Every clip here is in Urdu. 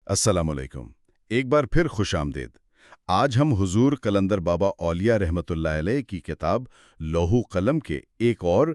السلام علیکم۔ ایک بار پھر خوش آمدید۔ آج ہم حضور قلندر بابا اولیاء رحمۃ اللہ علیہ کی کتاب لوح قلم کے ایک اور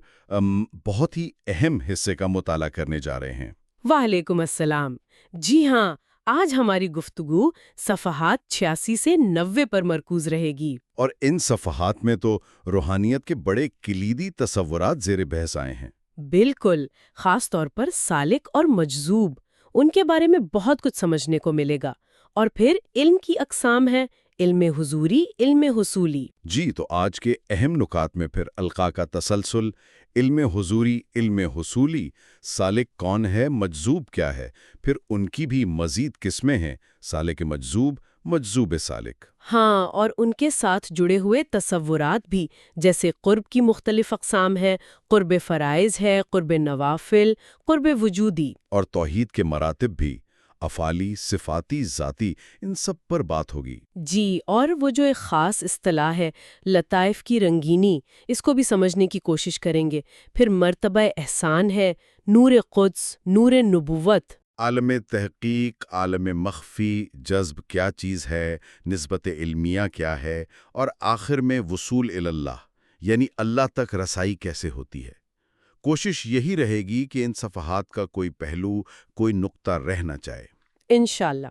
بہت ہی اہم حصے کا مطالعہ کرنے جا رہے ہیں۔ وعلیکم السلام۔ جی ہاں، آج ہماری گفتگو صفحات 86 سے 90 پر مرکوز رہے گی۔ اور ان صفحات میں تو روحانیت کے بڑے کلیدی تصورات زیر بحث آئے ہیں۔ بالکل، خاص طور پر سالک اور مجذوب، ان کے بارے میں بہت کچھ سمجھنے کو ملے گا۔ اور پھر علم کی اقسام ہیں: علم حضوری، علم حصولی۔ جی، تو آج کے اہم نکات میں پھر القاء کا تسلسل، علم حضوری، علم حصولی، سالک کون ہے، مجذوب کیا ہے، پھر ان کی بھی مزید قسمیں ہیں: سالک مجذوب، مجذوب سالک۔ ہاں، اور ان کے ساتھ جڑے ہوئے تصورات بھی، جیسے قرب کی مختلف اقسام ہیں: قرب فرائض ہے، قرب نوافل، قرب وجودی۔ اور توحید کے مراتب بھی، افعالی، صفاتی، ذاتی، ان سب پر بات ہوگی۔ جی، اور وہ جو ایک خاص اصطلاح ہے لطائف کی رنگینی، اس کو بھی سمجھنے کی کوشش کریں گے۔ پھر مرتبہ احسان ہے، نور قدس، نور نبوت۔ عالم تحقیق، عالم مخفی، جذب کیا چیز ہے، نسبت علمیہ کیا ہے، اور آخر میں وصول اللہ، یعنی اللہ تک رسائی کیسے ہوتی ہے۔ کوشش یہی رہے گی کہ ان صفحات کا کوئی پہلو، کوئی نقطہ رہ نہ جائے۔ انشاءاللہ۔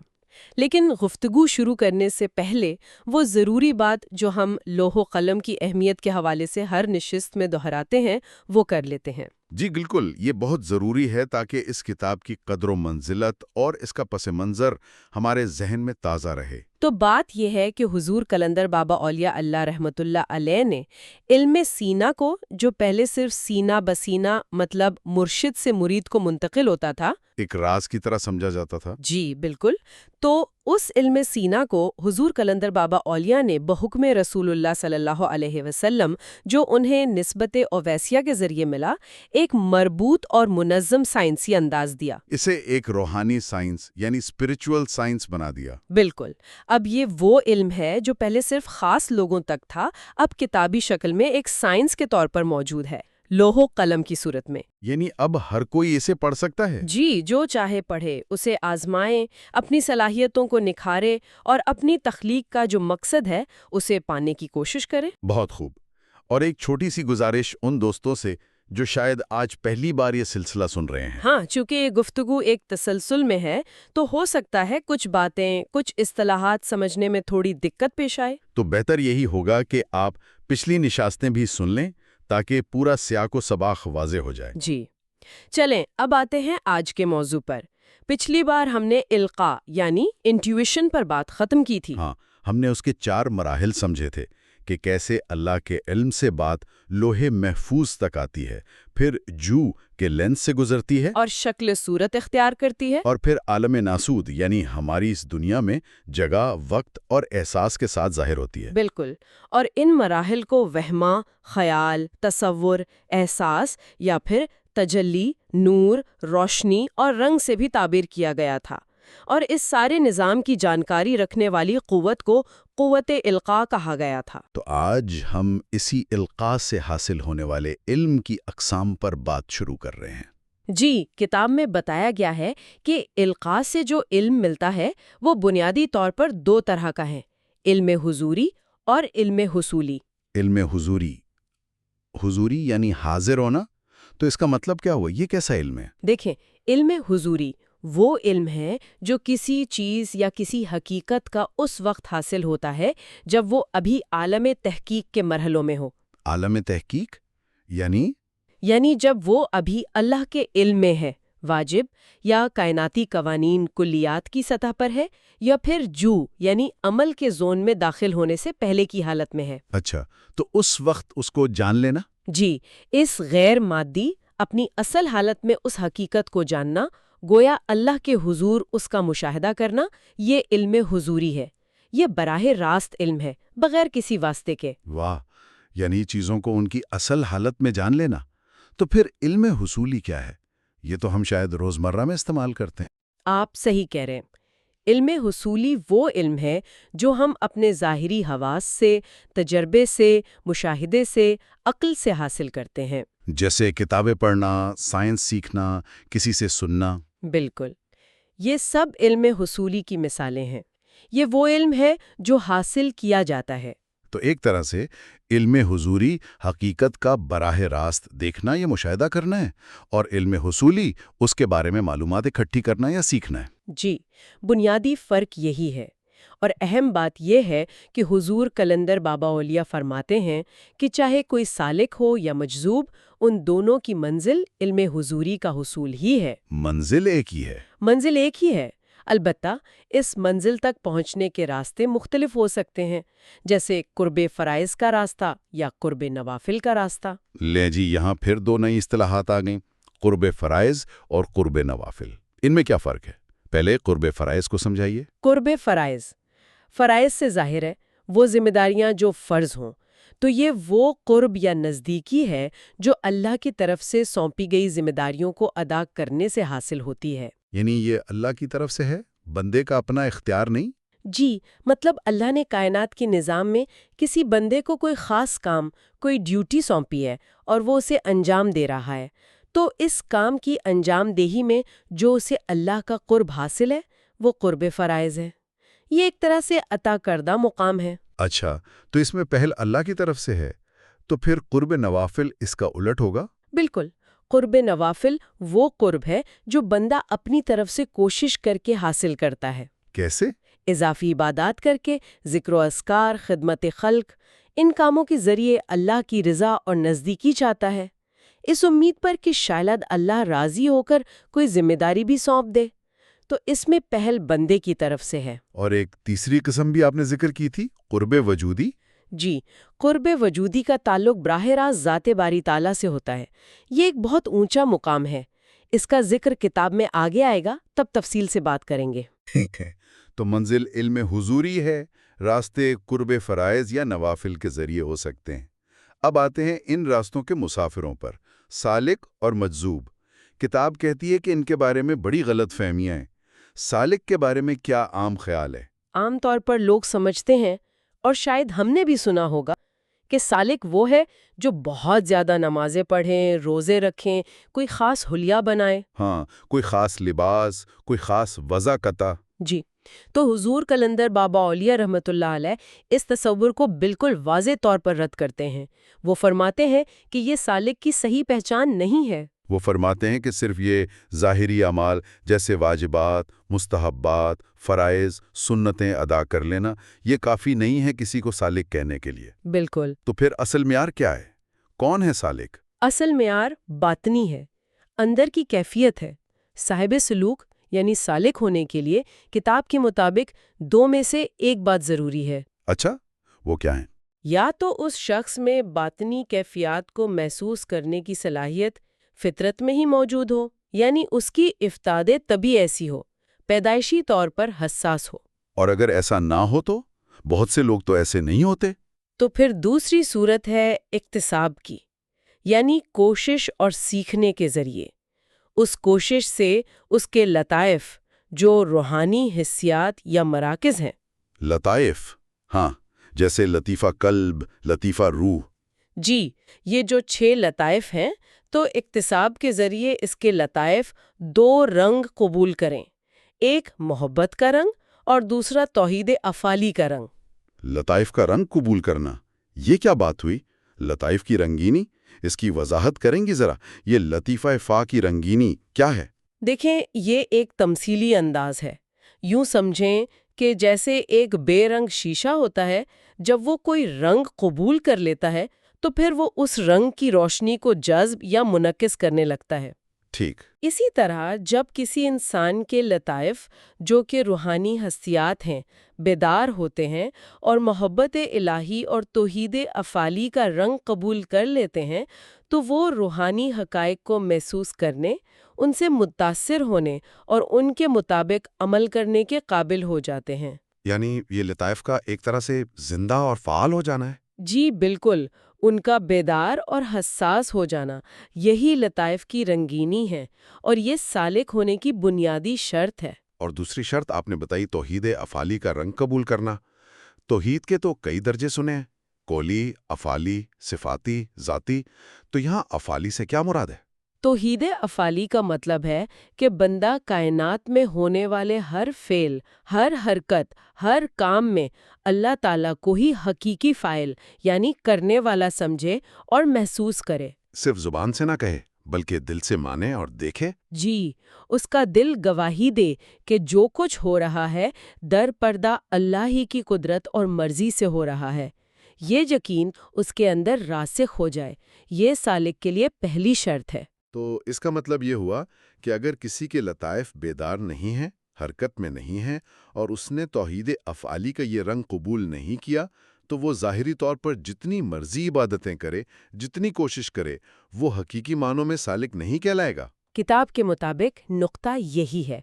لیکن گفتگو شروع کرنے سے پہلے وہ ضروری بات جو ہم لوح و قلم کی اہمیت کے حوالے سے ہر نشست میں دہراتے ہیں، وہ کر لیتے ہیں۔ جی بالکل، یہ بہت ضروری ہے تاکہ اس کتاب کی قدر و منزلت اور اس کا پس منظر ہمارے ذہن میں تازہ رہے۔ تو بات یہ ہے کہ حضور قلندر بابا اولیاء اللہ رحمۃ اللہ علیہ نے علم سینہ کو، جو پہلے صرف سینہ بسینہ مطلب مرشد سے مرید کو منتقل ہوتا تھا، ایک راز کی طرح سمجھا جاتا تھا۔ جی بالکل، تو اس علم سینہ کو حضور قلندر بابا اولیاء نے بحکم رسول اللہ صلی اللہ علیہ وسلم، جو انہیں نسبت اویسیہ کے ذریعے ملا، ایک مربوط اور منظم سائنسی انداز دیا۔ اسے ایک روحانی سائنس یعنی اسپرچول سائنس بنا دیا۔ بالکل، اب یہ وہ علم ہے جو پہلے صرف خاص لوگوں تک تھا، اب کتابی شکل میں ایک سائنس کے طور پر موجود ہے، لوح و قلم کی صورت میں۔ یعنی اب ہر کوئی اسے پڑھ سکتا ہے؟ جی، جو چاہے پڑھے، اسے آزمائیں، اپنی صلاحیتوں کو نکھارے اور اپنی تخلیق کا جو مقصد ہے اسے پانے کی کوشش کرے۔ بہت خوب۔ اور ایک چھوٹی سی گزارش ان دوستوں سے جو شاید آج پہلی بار یہ سلسلہ سن رہے ہیں۔ ہاں، چونکہ یہ گفتگو ایک تسلسل میں ہے تو ہو سکتا ہے کچھ باتیں، کچھ اصطلاحات سمجھنے میں تھوڑی دقت پیش آئے۔ تو بہتر یہی ہوگا کہ آپ پچھلی نشستیں بھی سن لیں تاکہ پورا سیاق و سباق واضح ہو جائے۔ جی، چلیں اب آتے ہیں آج کے موضوع پر۔ پچھلی بار ہم نے القاء یعنی انٹیویشن پر بات ختم کی تھی۔ ہاں، ہم نے اس کے 4 مراحل سمجھے تھے کہ کیسے اللہ کے علم سے بات لوح محفوظ تک آتی ہے، پھر جو کے لینس سے گزرتی ہے، اور شکل صورت اختیار کرتی ہے، اور پھر عالم ناسود یعنی ہماری اس دنیا میں جگہ، وقت اور احساس کے ساتھ ظاہر ہوتی ہے۔ بالکل، اور ان مراحل کو وہمہ، خیال، تصور، احساس یا پھر تجلی، نور، روشنی اور رنگ سے بھی تعبیر کیا گیا تھا، اور اس سارے نظام کی جانکاری رکھنے والی قوت کو قوت القاء کہا گیا تھا۔ تو آج ہم اسی القاء سے حاصل ہونے والے علم کی اقسام پر بات شروع کر رہے ہیں۔ جی، کتاب میں بتایا گیا ہے کہ القاء سے جو علم ملتا ہے وہ بنیادی طور پر 2 طرح کا ہے: علم حضوری اور علم حصولی۔ علم حضوری، حضوری یعنی حاضر ہونا، تو اس کا مطلب کیا ہوا؟ یہ کیسا علم ہے؟ دیکھیں، علم حضوری وہ علم ہے جو کسی چیز یا کسی حقیقت کا اس وقت حاصل ہوتا ہے جب وہ ابھی عالم تحقیق کے مرحلوں میں ہو۔ عالم تحقیق یعنی جب وہ ابھی اللہ کے علم میں ہے، واجب یا کائناتی قوانین کلیات کی سطح پر ہے، یا پھر یعنی عمل کے زون میں داخل ہونے سے پہلے کی حالت میں ہے۔ اچھا، تو اس وقت اس کو جان لینا؟ جی، اس غیر مادی اپنی اصل حالت میں اس حقیقت کو جاننا، گویا اللہ کے حضور اس کا مشاہدہ کرنا، یہ علم حضوری ہے۔ یہ براہ راست علم ہے، بغیر کسی واسطے کے۔ واہ، یعنی چیزوں کو ان کی اصل حالت میں جان لینا۔ تو پھر علم حصولی کیا ہے؟ یہ تو ہم شاید روزمرہ میں استعمال کرتے ہیں۔ آپ صحیح کہہ رہے ہیں۔ علم حصولی وہ علم ہے جو ہم اپنے ظاہری حواس سے، تجربے سے، مشاہدے سے، عقل سے حاصل کرتے ہیں۔ جیسے کتابیں پڑھنا، سائنس سیکھنا، کسی سے سننا۔ بالکل، یہ سب علم حصولی کی مثالیں ہیں۔ یہ وہ علم ہے جو حاصل کیا جاتا ہے۔ تو ایک طرح سے علم حضوری حقیقت کا براہ راست دیکھنا یا مشاہدہ کرنا ہے، اور علم حصولی اس کے بارے میں معلومات اکٹھی کرنا یا سیکھنا ہے۔ جی، بنیادی فرق یہی ہے۔ اور اہم بات یہ ہے کہ حضور قلندر بابا اولیاء فرماتے ہیں کہ چاہے کوئی سالک ہو یا مجذوب، ان دونوں کی منزل علم حضوری کا حصول ہی ہے۔ منزل ایک ہی ہے۔ منزل ایک ہی ہے، البتہ اس منزل تک پہنچنے کے راستے مختلف ہو سکتے ہیں، جیسے قرب فرائض کا راستہ یا قرب نوافل کا راستہ۔ لیں جی، یہاں پھر دو نئی اصطلاحات آ گئیں، قرب فرائض اور قرب نوافل۔ ان میں کیا فرق ہے؟ پہلے قرب فرائض کو سمجھائیے۔ قرب فرائض سے ظاہر ہے وہ ذمہ داریاں جو فرض ہوں، تو یہ وہ قرب یا نزدیکی ہے جو اللہ کی طرف سے سونپی گئی ذمہ داریوں کو ادا کرنے سے حاصل ہوتی ہے۔ یعنی یہ اللہ کی طرف سے ہے، بندے کا اپنا اختیار نہیں؟ جی، مطلب اللہ نے کائنات کے نظام میں کسی بندے کو کوئی خاص کام، کوئی ڈیوٹی سونپی ہے اور وہ اسے انجام دے رہا ہے، تو اس کام کی انجام دہی میں جو اسے اللہ کا قرب حاصل ہے وہ قرب فرائض ہے۔ یہ ایک طرح سے عطا کردہ مقام ہے۔ اچھا، تو اس میں پہل اللہ کی طرف سے ہے، تو پھر قرب نوافل اس کا الٹ ہوگا؟ بالکل، قرب نوافل وہ قرب ہے جو بندہ اپنی طرف سے کوشش کر کے حاصل کرتا ہے۔ کیسے؟ اضافی عبادات کر کے، ذکر و اذکار، خدمت خلق، ان کاموں کے ذریعے اللہ کی رضا اور نزدیکی چاہتا ہے، اس امید پر کہ شاید اللہ راضی ہو کر کوئی ذمہ داری بھی سونپ دے۔ تو اس میں پہل بندے کی طرف سے ہے۔ اور ایک تیسری قسم بھی آپ نے ذکر کی تھی، قرب وجودی۔ جی، قرب وجودی کا تعلق براہ راست ذات باری تعالیٰ سے ہوتا ہے۔ یہ ایک بہت اونچا مقام ہے، اس کا ذکر کتاب میں آگے آئے گا، تب تفصیل سے بات کریں گے۔ ٹھیک ہے، تو منزل علم حضوری ہے، راستے قرب فرائض یا نوافل کے ذریعے ہو سکتے ہیں۔ اب آتے ہیں ان راستوں کے مسافروں پر، سالک اور مجذوب۔ کتاب کہتی ہے کہ ان کے بارے میں بڑی غلط فہمیاں ہیں۔ سالک کے بارے میں کیا عام خیال ہے؟ عام طور پر لوگ سمجھتے ہیں، اور شاید ہم نے بھی سنا ہوگا، کہ سالک وہ ہے جو بہت زیادہ نمازیں پڑھیں، روزے رکھیں، کوئی خاص حلیہ بنائیں۔ ہاں، کوئی خاص لباس، کوئی خاص وضع قطع۔ جی، تو حضور قلندر بابا اولیاء رحمۃ اللہ علیہ اس تصور کو بالکل واضح طور پر رد کرتے ہیں۔ وہ فرماتے ہیں کہ یہ سالک کی صحیح پہچان نہیں ہے۔ وہ فرماتے ہیں کہ صرف یہ ظاہری اعمال جیسے واجبات، مستحبات، فرائض، سنتیں ادا کر لینا، یہ کافی نہیں ہے کسی کو سالک کہنے کے لیے۔ بالکل۔ تو پھر اصل معیار کیا ہے؟ کون ہے سالک؟ اصل معیار باطنی ہے، اندر کی کیفیت ہے۔ صاحب سلوک یعنی سالک ہونے کے لیے کتاب کے مطابق دو میں سے ایک بات ضروری ہے۔ اچھا، وہ کیا ہیں؟ یا تو اس شخص میں باطنی کیفیات کو محسوس کرنے کی صلاحیت فطرت میں ہی موجود ہو، یعنی اس کی افتاد طبی ایسی ہو، پیدائشی طور پر حساس ہو۔ اور اگر ایسا نہ ہو تو؟ بہت سے لوگ تو ایسے نہیں ہوتے۔ تو پھر دوسری صورت ہے اکتساب کی، یعنی کوشش اور سیکھنے کے ذریعے۔ اس کوشش سے اس کے لطائف جو روحانی حسیات یا مراکز ہیں۔ لطائف، ہاں، جیسے لطیفہ قلب، لطیفہ روح۔ جی، یہ جو 6 لطائف ہیں، تو اکتساب کے ذریعے اس کے لطائف 2 رنگ قبول کریں، ایک محبت کا رنگ اور دوسرا توحید افعالی کا رنگ۔ لطائف کا رنگ قبول کرنا، یہ کیا بات ہوئی؟ لطائف کی رنگینی، اس کی وضاحت کریں گی ذرا؟ یہ لطیفہ فا کی رنگینی کیا ہے؟ دیکھیں، یہ ایک تمثیلی انداز ہے۔ یوں سمجھیں کہ جیسے ایک بے رنگ شیشہ ہوتا ہے، جب وہ کوئی رنگ قبول کر لیتا ہے تو پھر وہ اس رنگ کی روشنی کو جذب یا منعکس کرنے لگتا ہے۔ ٹھیک۔ اسی طرح جب کسی انسان کے لطائف جو کہ روحانی حسیات ہیں بیدار ہوتے ہیں اور محبت الہی اور توحید افعالی کا رنگ قبول کر لیتے ہیں، تو وہ روحانی حقائق کو محسوس کرنے، ان سے متاثر ہونے اور ان کے مطابق عمل کرنے کے قابل ہو جاتے ہیں۔ یعنی یہ لطائف کا ایک طرح سے زندہ اور فعال ہو جانا ہے؟ جی بالکل، ان کا بیدار اور حساس ہو جانا، یہی لطائف کی رنگینی ہے، اور یہ سالک ہونے کی بنیادی شرط ہے۔ اور دوسری شرط آپ نے بتائی توحید افعالی کا رنگ قبول کرنا۔ توحید کے تو کئی درجے سنے ہیں، قولی، افعالی، صفاتی، ذاتی۔ تو یہاں افعالی سے کیا مراد ہے؟ توحید افعالی کا مطلب ہے کہ بندہ کائنات میں ہونے والے ہر فعل، ہر حرکت، ہر کام میں اللہ تعالیٰ کو ہی حقیقی فاعل یعنی کرنے والا سمجھے اور محسوس کرے۔ صرف زبان سے نہ کہے بلکہ دل سے مانے اور دیکھے۔ جی، اس کا دل گواہی دے کہ جو کچھ ہو رہا ہے در پردہ اللہ ہی کی قدرت اور مرضی سے ہو رہا ہے۔ یہ یقین اس کے اندر راسخ ہو جائے، یہ سالک کے لیے پہلی شرط ہے۔ تو اس کا مطلب یہ ہوا کہ اگر کسی کے لطائف بیدار نہیں ہیں، حرکت میں نہیں ہیں، اور اس نے توحید افعالی کا یہ رنگ قبول نہیں کیا، تو وہ ظاہری طور پر جتنی مرضی عبادتیں کرے، جتنی کوشش کرے، وہ حقیقی معنوں میں سالک نہیں کہلائے گا۔ کتاب کے مطابق نقطہ یہی ہے۔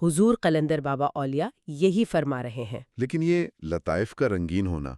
حضور قلندر بابا اولیاء یہی فرما رہے ہیں۔ لیکن یہ لطائف کا رنگین ہونا،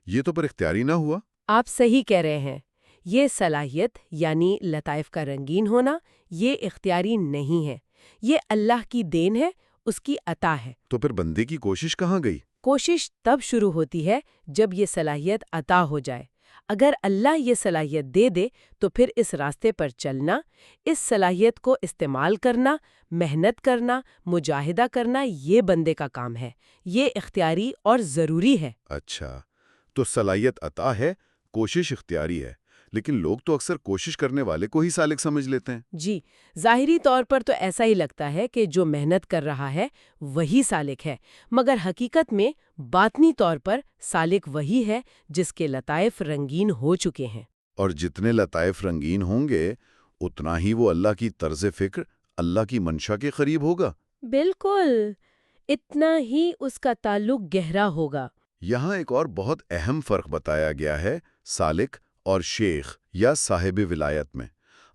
یہ تو پر اختیاری نہ ہوا۔ آپ صحیح کہہ رہے ہیں۔ یہ صلاحیت یعنی لطائف کا رنگین ہونا، یہ اختیاری نہیں ہے، یہ اللہ کی دین ہے، اس کی عطا ہے۔ تو پھر بندے کی کوشش کہاں گئی؟ کوشش تب شروع ہوتی ہے جب یہ صلاحیت عطا ہو جائے۔ اگر اللہ یہ صلاحیت دے دے تو پھر اس راستے پر چلنا، اس صلاحیت کو استعمال کرنا، محنت کرنا، مجاہدہ کرنا، یہ بندے کا کام ہے۔ یہ اختیاری اور ضروری ہے۔ اچھا، تو صلاحیت عطا ہے، کوشش اختیاری ہے، لیکن لوگ تو اکثر کوشش کرنے والے کو ہی سالک سمجھ لیتے ہیں۔ جی، ظاہری طور پر تو ایسا ہی لگتا ہے کہ جو محنت کر رہا ہے وہی سالک ہے، مگر حقیقت میں باطنی طور پر سالک وہی ہے جس کے لطائف رنگین ہو چکے ہیں۔ اور جتنے لطائف رنگین ہوں گے اتنا ہی وہ اللہ کی طرز فکر، اللہ کی منشا کے قریب ہوگا۔ بالکل، اتنا ہی اس کا تعلق گہرا ہوگا۔ یہاں ایک اور بہت اہم فرق بتایا گیا ہے سالک اور شیخ یا صاحب ولایت میں۔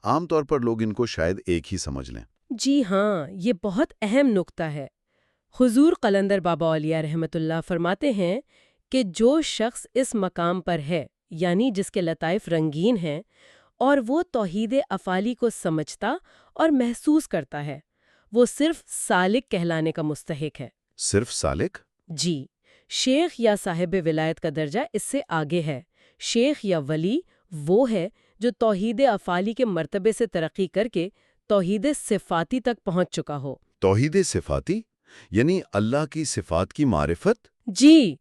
عام طور پر لوگ ان کو شاید ایک ہی سمجھ لیں۔ جی ہاں، یہ بہت اہم نکتہ ہے۔ حضور قلندر بابا اولیاء رحمۃ اللہ فرماتے ہیں کہ جو شخص اس مقام پر ہے، یعنی جس کے لطائف رنگین ہیں، اور وہ توحید افعالی کو سمجھتا اور محسوس کرتا ہے، وہ صرف سالک کہلانے کا مستحق ہے۔ صرف سالک؟ جی، شیخ یا صاحب ولایت کا درجہ اس سے آگے ہے۔ شیخ یا ولی وہ ہے جو توحید افعالی کے مرتبے سے ترقی کر کے توحید صفاتی تک پہنچ چکا ہو۔ توحید صفاتی یعنی اللہ کی صفات کی معرفت؟ جی،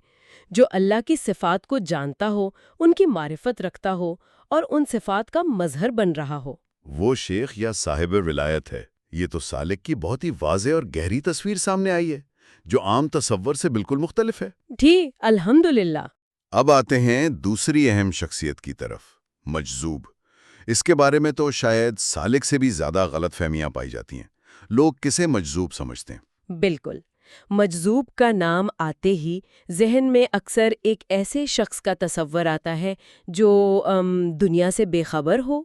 جو اللہ کی صفات کو جانتا ہو، ان کی معرفت رکھتا ہو اور ان صفات کا مظہر بن رہا ہو۔ وہ شیخ یا صاحب ولایت ہے۔ یہ تو سالک کی بہت ہی واضح اور گہری تصویر سامنے آئی ہے، جو عام تصور سے بالکل مختلف ہے۔ جی، الحمدللہ۔ اب آتے ہیں دوسری اہم شخصیت کی طرف، مجذوب۔ اس کے بارے میں تو شاید سالک سے بھی زیادہ غلط فہمیاں پائی جاتی ہیں۔ لوگ کسے مجذوب سمجھتے ہیں؟ بالکل، مجذوب کا نام آتے ہی ذہن میں اکثر ایک ایسے شخص کا تصور آتا ہے جو دنیا سے بے خبر ہو،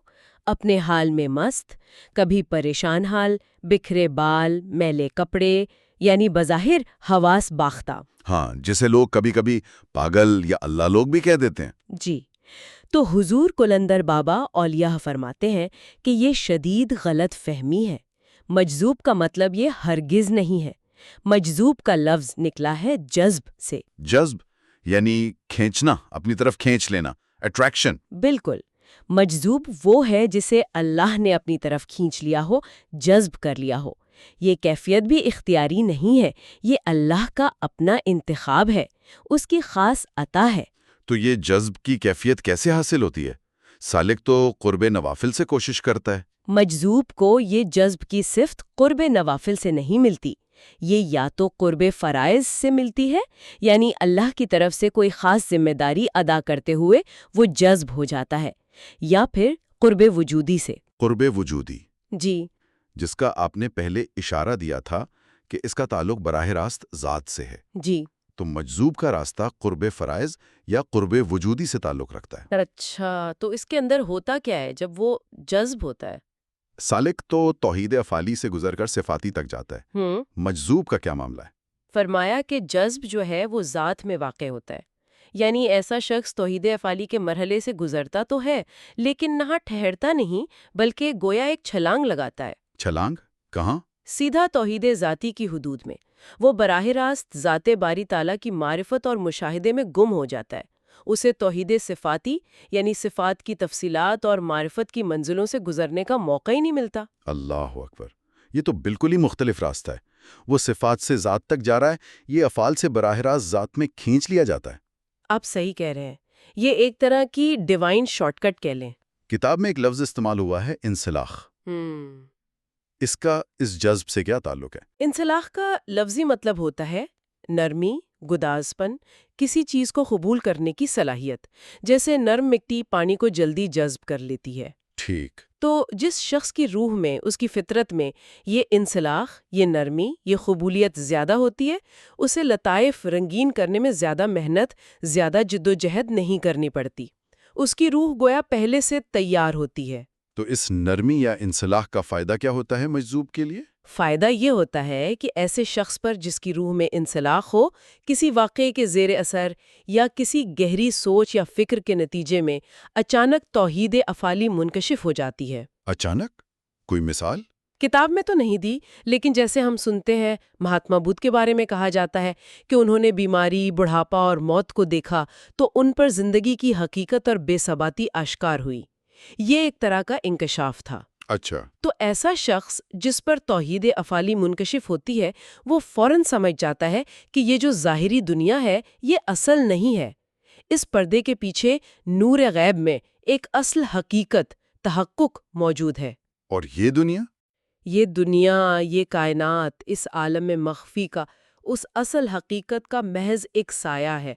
اپنے حال میں مست، کبھی پریشان حال، بکھرے بال، میلے کپڑے، یعنی بظاہر حواس باختہ۔ ہاں، جسے لوگ کبھی کبھی پاگل یا اللہ لوگ بھی کہہ دیتے ہیں۔ جی، تو حضور قلندر بابا اولیاء فرماتے ہیں کہ یہ شدید غلط فہمی ہے۔ مجذوب کا مطلب یہ ہرگز نہیں ہے۔ مجذوب کا لفظ نکلا ہے جذب سے۔ جذب یعنی کھینچنا، اپنی طرف کھینچ لینا، اٹریکشن۔ بالکل، مجذوب وہ ہے جسے اللہ نے اپنی طرف کھینچ لیا ہو، جذب کر لیا ہو۔ یہ کیفیت بھی اختیاری نہیں ہے، یہ اللہ کا اپنا انتخاب ہے، اس کی خاص عطا ہے۔ تو یہ جذب کی کیفیت کیسے حاصل ہوتی ہے؟ سالک تو قرب نوافل سے کوشش کرتا ہے۔ مجذوب کو یہ جذب کی صفت قرب نوافل سے نہیں ملتی، یہ یا تو قرب فرائض سے ملتی ہے، یعنی اللہ کی طرف سے کوئی خاص ذمہ داری ادا کرتے ہوئے وہ جذب ہو جاتا ہے، یا پھر قرب وجودی سے۔ قرب وجودی، جی، جس کا آپ نے پہلے اشارہ دیا تھا کہ اس کا تعلق براہ راست ذات سے ہے۔ جی، تو مجذوب کا راستہ قرب فرائض یا قرب وجودی سے تعلق رکھتا ہے۔ اچھا، تو اس کے اندر ہوتا کیا ہے جب وہ جذب ہوتا ہے؟ سالک تو توحید افعالی سے گزر کر صفاتی تک جاتا ہے۔ مجذوب کا کیا معاملہ ہے؟ فرمایا کہ جذب جو ہے وہ ذات میں واقع ہوتا ہے، یعنی ایسا شخص توحید افعالی کے مرحلے سے گزرتا تو ہے لیکن نہ ٹھہرتا نہیں، بلکہ گویا ایک چھلانگ لگاتا ہے۔ چھلانگ؟ کہاں؟ سیدھا توحید ذاتی کی حدود میں۔ وہ براہ راست ذات باری تعالیٰ کی معرفت اور مشاہدے میں گم ہو جاتا ہے۔ اسے توحید صفاتی یعنی صفات کی تفصیلات اور معرفت کی منزلوں سے گزرنے کا موقع ہی نہیں ملتا۔ اللہ اکبر، یہ تو بالکل ہی مختلف راستہ ہے۔ وہ صفات سے ذات تک جا رہا ہے، یہ افعال سے براہ راست ذات میں کھینچ لیا جاتا ہے۔ آپ صحیح کہہ رہے ہیں، یہ ایک طرح کی ڈیوائن شارٹ کٹ کہہ لیں۔ کتاب میں ایک لفظ استعمال ہوا ہے، انسلاخ۔ اس کا اس جذب سے کیا تعلق ہے؟ انسلاخ کا لفظی مطلب ہوتا ہے نرمی، گدازپن، کسی چیز کو قبول کرنے کی صلاحیت، جیسے نرم مٹی پانی کو جلدی جذب کر لیتی ہے۔ ٹھیک۔ تو جس شخص کی روح میں، اس کی فطرت میں یہ انسلاخ، یہ نرمی، یہ قبولیت زیادہ ہوتی ہے، اسے لطائف رنگین کرنے میں زیادہ محنت، زیادہ جدوجہد نہیں کرنی پڑتی۔ اس کی روح گویا پہلے سے تیار ہوتی ہے۔ تو اس نرمی یا انسلاخ کا فائدہ کیا ہوتا ہے مجذوب کے لیے؟ فائدہ یہ ہوتا ہے کہ ایسے شخص پر جس کی روح میں انسلاخ ہو، کسی واقعے کے زیر اثر یا کسی گہری سوچ یا فکر کے نتیجے میں اچانک توحید افعالی منکشف ہو جاتی ہے۔ اچانک؟ کوئی مثال؟ کتاب میں تو نہیں دی، لیکن جیسے ہم سنتے ہیں مہاتما بدھ کے بارے میں کہا جاتا ہے کہ انہوں نے بیماری، بڑھاپا اور موت کو دیکھا تو ان پر زندگی کی حقیقت اور بے ثباتی آشکار ہوئی۔ یہ ایک طرح کا انکشاف تھا۔ اچھا۔ تو ایسا شخص جس پر توحید افعالی منکشف ہوتی ہے، وہ فوراً سمجھ جاتا ہے کہ یہ جو ظاہری دنیا ہے یہ اصل نہیں ہے۔ اس پردے کے پیچھے نور غیب میں ایک اصل حقیقت، تحقق موجود ہے۔ اور یہ دنیا؟ یہ دنیا، یہ کائنات، اس عالم مخفی کا اس اصل حقیقت کا محض ایک سایہ ہے،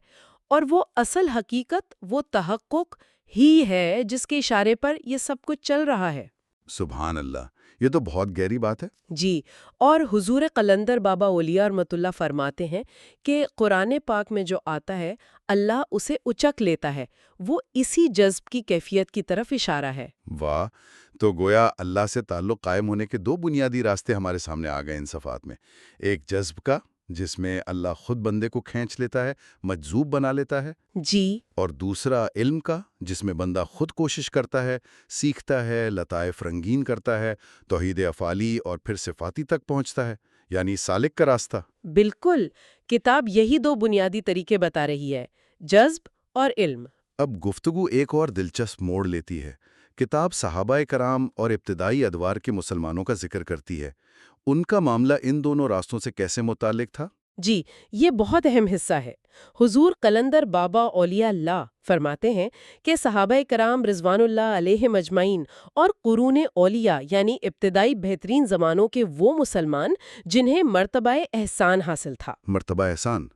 اور وہ اصل حقیقت، وہ تحقق ہی ہے جس کے اشارے پر یہ سب کچھ چل رہا ہے۔ سبحان اللہ، یہ تو بہت گہری بات ہے۔ جی، اور حضور قلندر بابا اولیاء رحمۃ اللہ فرماتے ہیں کہ قرآن پاک میں جو آتا ہے اللہ اسے اچک لیتا ہے، وہ اسی جذب کی کیفیت کی طرف اشارہ ہے۔ واہ، تو گویا اللہ سے تعلق قائم ہونے کے دو بنیادی راستے ہمارے سامنے آ گئے ان صفات میں۔ ایک جذب کا، جس میں اللہ خود بندے کو کھینچ لیتا ہے، مجذوب بنا لیتا ہے۔ جی۔ اور دوسرا علم کا، جس میں بندہ خود کوشش کرتا ہے، سیکھتا ہے، لطائف رنگین کرتا ہے، توحید افعالی اور پھر صفاتی تک پہنچتا ہے، یعنی سالک کا راستہ۔ بالکل، کتاب یہی دو بنیادی طریقے بتا رہی ہے، جذب اور علم۔ اب گفتگو ایک اور دلچسپ موڑ لیتی ہے۔ کتاب صحابہ کرام اور ابتدائی ادوار کے مسلمانوں کا ذکر کرتی ہے۔ ان کا معاملہ ان دونوں راستوں سے کیسے متعلق تھا؟ جی، یہ بہت اہم حصہ ہے۔ حضور قلندر بابا اولیاء اللہ فرماتے ہیں کہ صحابہ کرام رضوان اللہ علیہم اجمعین اور قرون اولیاء یعنی ابتدائی بہترین زمانوں کے وہ مسلمان جنہیں مرتبہ احسان حاصل تھا۔ مرتبہ احسان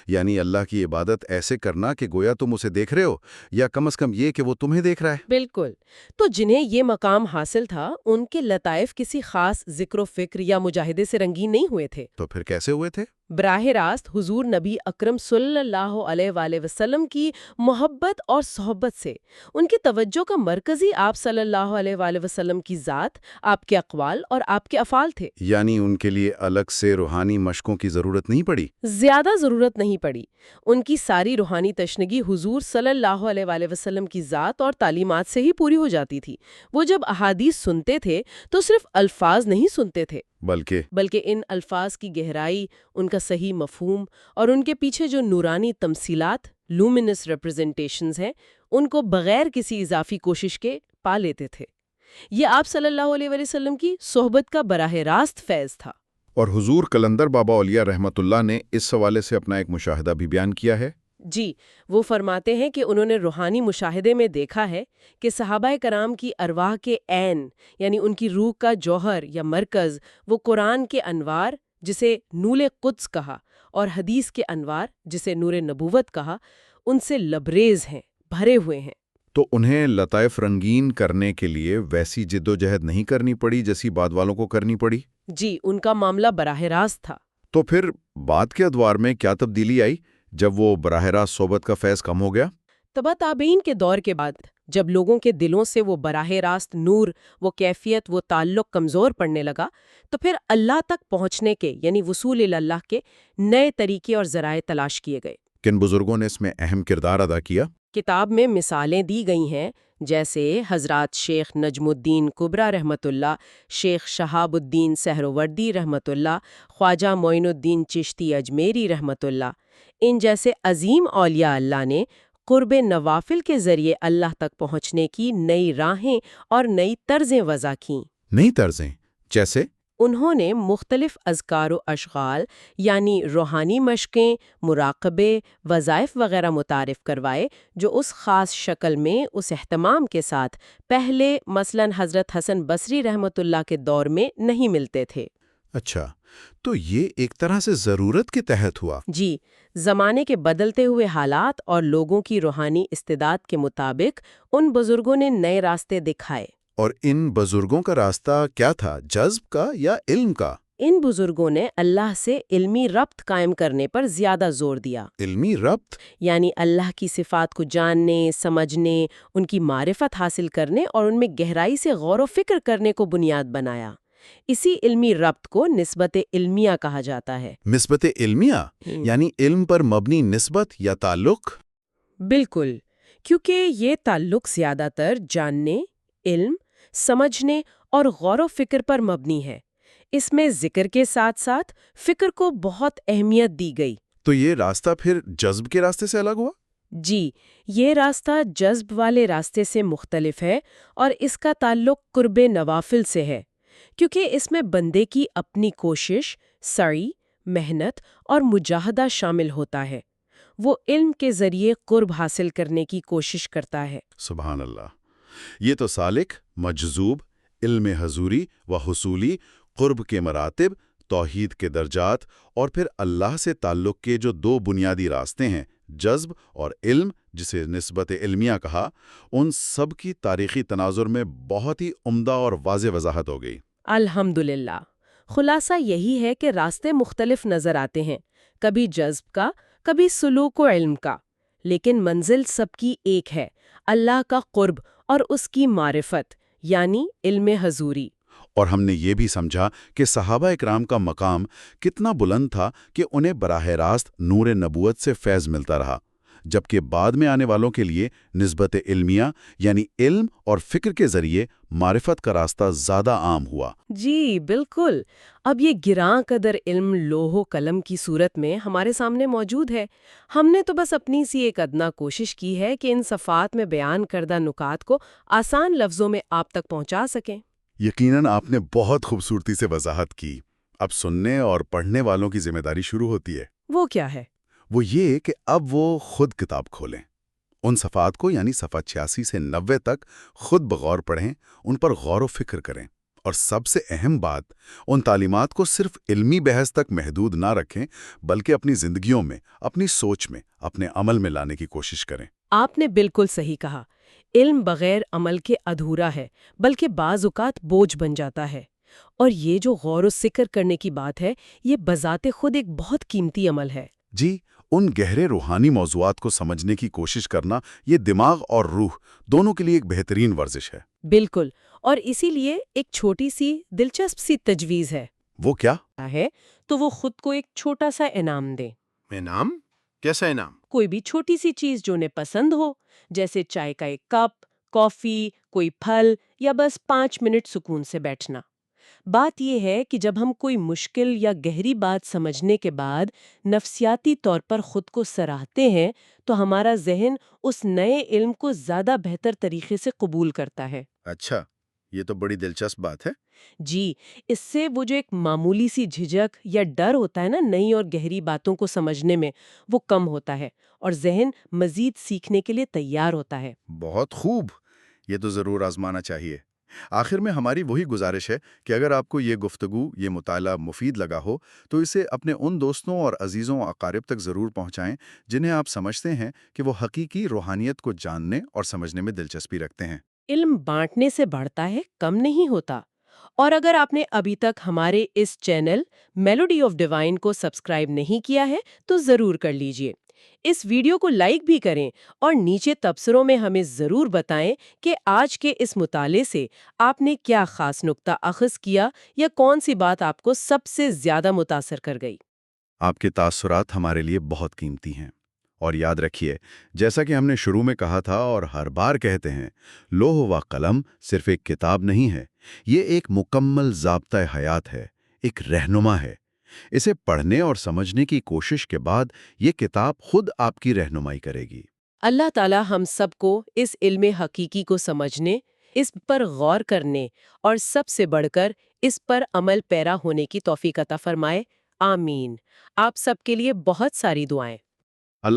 یعنی اللہ کی عبادت ایسے کرنا کہ گویا تم اسے دیکھ رہے ہو، یا کم از کم یہ کہ وہ تمہیں دیکھ رہا ہے۔ بالکل، تو جنہیں یہ مقام حاصل تھا ان کے لطائف کسی خاص ذکر و فکر یا مجاہدے سے رنگین نہیں ہوئے تھے۔ تو پھر کیسے ہوئے تھے؟ براہ راست حضور نبی اکرم صلی اللہ علیہ وآلہ وسلم کی محبت اور صحبت سے۔ ان کی توجہ کا مرکزی آپ صلی اللہ علیہ وآلہ وسلم کی ذات، آپ کے اقوال اور آپ کے افعال تھے۔ یعنی ان کے لیے الگ سے روحانی مشقوں کی ضرورت نہیں پڑی؟ زیادہ ضرورت نہیں پڑی۔ ان کی ساری روحانی تشنگی حضور صلی اللہ علیہ وآلہ وسلم کی ذات اور تعلیمات سے ہی پوری ہو جاتی تھی۔ وہ جب احادیث سنتے تھے تو صرف الفاظ نہیں سنتے تھے، بلکہ ان الفاظ کی گہرائی، ان کا صحیح مفہوم اور ان کے پیچھے جو نورانی تمثیلات، لومینس ریپرزنٹیشنز ہیں، ان کو بغیر کسی اضافی کوشش کے پا لیتے تھے۔ یہ آپ صلی اللہ علیہ وآلہ وسلم کی صحبت کا براہ راست فیض تھا۔ اور حضور قلندر بابا اولیاء رحمۃ اللہ نے اس حوالے سے اپنا ایک مشاہدہ بھی بیان کیا ہے۔ جی، وہ فرماتے ہیں کہ انہوں نے روحانی مشاہدے میں دیکھا ہے کہ صحابہ کرام کی ارواح کے عین یعنی ان کی روح کا جوہر یا مرکز، وہ قرآن کے انوار جسے نور قدس کہا اور حدیث کے انوار جسے نور نبوت کہا، ان سے لبریز ہیں، بھرے ہوئے ہیں۔ تو انہیں لطائف رنگین کرنے کے لیے ویسی جدوجہد نہیں کرنی پڑی جیسی بعد والوں کو کرنی پڑی؟ جی، ان کا معاملہ براہ راست تھا۔ تو پھر بعد کے ادوار میں کیا تبدیلی آئی جب وہ براہ راست صحبت کا فیض کم ہو گیا؟ تبا تابعین کے دور کے بعد جب لوگوں کے دلوں سے وہ براہ راست نور، وہ کیفیت، وہ تعلق کمزور پڑنے لگا، تو پھر اللہ تک پہنچنے کے یعنی وصول اللہ کے نئے طریقے اور ذرائع تلاش کیے گئے۔ کن بزرگوں نے اس میں اہم کردار ادا کیا؟ کتاب میں مثالیں دی گئی ہیں، جیسے حضرات شیخ نجم الدین کبرا رحمۃ اللہ، شیخ شہاب الدین سہروردی رحمۃ اللہ، خواجہ معین الدین چشتی اجمیری رحمۃ اللہ۔ ان جیسے عظیم اولیاء اللہ نے قرب نوافل کے ذریعے اللہ تک پہنچنے کی نئی راہیں اور نئی طرزیں وضع کیں۔ نئی طرزیں جیسے؟ انہوں نے مختلف اذکار و اشغال یعنی روحانی مشقیں، مراقبے، وظائف وغیرہ متعارف کروائے جو اس خاص شکل میں اس اہتمام کے ساتھ پہلے مثلاً حضرت حسن بصری رحمۃ اللہ کے دور میں نہیں ملتے تھے۔ اچھا، تو یہ ایک طرح سے ضرورت کے تحت ہوا؟ جی، زمانے کے بدلتے ہوئے حالات اور لوگوں کی روحانی استعداد کے مطابق ان بزرگوں نے نئے راستے دکھائے۔ اور ان بزرگوں کا راستہ کیا تھا، جذب کا یا علم کا؟ ان بزرگوں نے اللہ سے علمی ربط قائم کرنے پر زیادہ زور دیا۔ علمی ربط؟ یعنی اللہ کی صفات کو جاننے، سمجھنے، ان کی معرفت حاصل کرنے اور ان میں گہرائی سے غور و فکر کرنے کو بنیاد بنایا۔ اسی علمی ربط کو نسبت علمیہ کہا جاتا ہے۔ نسبت علمیہ یعنی علم پر مبنی نسبت یا تعلق؟ بالکل، کیونکہ یہ تعلق زیادہ تر جاننے، علم، سمجھنے اور غور و فکر پر مبنی ہے۔ اس میں ذکر کے ساتھ ساتھ فکر کو بہت اہمیت دی گئی۔ تو یہ راستہ پھر جذب کے راستے سے الگ ہوا؟ جی، یہ راستہ جذب والے راستے سے مختلف ہے اور اس کا تعلق قرب نوافل سے ہے، کیونکہ اس میں بندے کی اپنی کوشش، سعی، محنت اور مجاہدہ شامل ہوتا ہے۔ وہ علم کے ذریعے قرب حاصل کرنے کی کوشش کرتا ہے۔ سبحان اللہ! یہ تو سالک، مجذوب، علم حضوری و حصولی، قرب کے مراتب، توحید کے درجات اور پھر اللہ سے تعلق کے جو دو بنیادی راستے ہیں، جذب اور علم، جسے نسبت علمیہ کہا، ان سب کی تاریخی تناظر میں بہت ہی عمدہ اور واضح وضاحت ہو گئی۔ الحمدللہ، خلاصہ یہی ہے کہ راستے مختلف نظر آتے ہیں، کبھی جذب کا، کبھی سلوک و علم کا، لیکن منزل سب کی ایک ہے، اللہ کا قرب اور اس کی معرفت، یعنی علم حضوری۔ اور ہم نے یہ بھی سمجھا کہ صحابہ اکرام کا مقام کتنا بلند تھا کہ انہیں براہ راست نور نبوت سے فیض ملتا رہا، جبکہ بعد میں آنے والوں کے لیے نسبت علمیہ یعنی علم اور فکر کے ذریعے معرفت کا راستہ زیادہ عام ہوا۔ جی بالکل، اب یہ گراں قدر علم لوح و قلم کی صورت میں ہمارے سامنے موجود ہے۔ ہم نے تو بس اپنی سی ایک ادنا کوشش کی ہے کہ ان صفحات میں بیان کردہ نکات کو آسان لفظوں میں آپ تک پہنچا سکیں۔ یقیناً آپ نے بہت خوبصورتی سے وضاحت کی۔ اب سننے اور پڑھنے والوں کی ذمہ داری شروع ہوتی ہے۔ وہ کیا ہے؟ وہ یہ کہ اب وہ خود کتاب کھولیں، ان صفحات کو یعنی صفحہ 86 سے 90 تک خود بغور پڑھیں، ان پر غور و فکر کریں، اور سب سے اہم بات، ان تعلیمات کو صرف علمی بحث تک محدود نہ رکھیں بلکہ اپنی زندگیوں میں، اپنی سوچ میں، اپنے عمل میں لانے کی کوشش کریں۔ آپ نے بالکل صحیح کہا، علم بغیر عمل کے ادھورا ہے، بلکہ بعض اوقات بوجھ بن جاتا ہے۔ اور یہ جو غور و فکر کرنے کی بات ہے، یہ بذات خود ایک بہت قیمتی عمل ہے۔ جی، ان گہرے روحانی موضوعات کو سمجھنے کی کوشش کرنا یہ دماغ اور روح دونوں کے لیے ایک بہترین ورزش ہے۔ بالکل، اور اسی لیے ایک چھوٹی سی دلچسپ سی تجویز ہے۔ وہ کیا ہے تو وہ خود کو ایک چھوٹا سا انعام دے۔ انعام؟ کیسا انعام؟ کوئی بھی چھوٹی سی چیز جو انہیں پسند ہو، جیسے چائے کا ایک کپ، کافی، کوئی پھل یا بس 5 منٹ سکون سے بیٹھنا۔ بات یہ ہے کہ جب ہم کوئی مشکل یا گہری بات سمجھنے کے بعد نفسیاتی طور پر خود کو سراہتے ہیں تو ہمارا ذہن اس نئے علم کو زیادہ بہتر طریقے سے قبول کرتا ہے۔ اچھا، یہ تو بڑی دلچسپ بات ہے۔ جی، اس سے وہ جو ایک معمولی سی جھجک یا ڈر ہوتا ہے نا نئی اور گہری باتوں کو سمجھنے میں، وہ کم ہوتا ہے اور ذہن مزید سیکھنے کے لیے تیار ہوتا ہے۔ بہت خوب، یہ تو ضرور آزمانا چاہیے۔ آخر میں ہماری وہی گزارش ہے کہ اگر آپ کو یہ گفتگو، یہ مطالعہ مفید لگا ہو تو اسے اپنے ان دوستوں اور عزیزوں و اقارب تک ضرور پہنچائیں جنہیں آپ سمجھتے ہیں کہ وہ حقیقی روحانیت کو جاننے اور سمجھنے میں دلچسپی رکھتے ہیں۔ علم بانٹنے سے بڑھتا ہے، کم نہیں ہوتا۔ اور اگر آپ نے ابھی تک ہمارے اس چینل میلوڈی آف ڈیوائن کو سبسکرائب نہیں کیا ہے تو ضرور کر لیجئے۔ اس ویڈیو کو لائک بھی کریں اور نیچے تبصروں میں ہمیں ضرور بتائیں کہ آج کے اس مطالعے سے آپ نے کیا خاص نقطہ اخذ کیا یا کون سی بات آپ کو سب سے زیادہ متاثر کر گئی۔ آپ کے تاثرات ہمارے لیے بہت قیمتی ہیں، اور یاد رکھیے، جیسا کہ ہم نے شروع میں کہا تھا اور ہر بار کہتے ہیں، لوح و قلم صرف ایک کتاب نہیں ہے، یہ ایک مکمل ضابطۂ حیات ہے، ایک رہنما ہے۔ اسے پڑھنے اور سمجھنے کی کوشش کے بعد یہ کتاب خود آپ کی رہنمائی کرے گی۔ اللہ تعالی ہم سب کو اس علم حقیقی کو سمجھنے، اس پر غور کرنے اور سب سے بڑھ کر اس پر عمل پیرا ہونے کی توفیق عطا فرمائے۔ آمین۔ آپ سب کے لیے بہت ساری دعائیں۔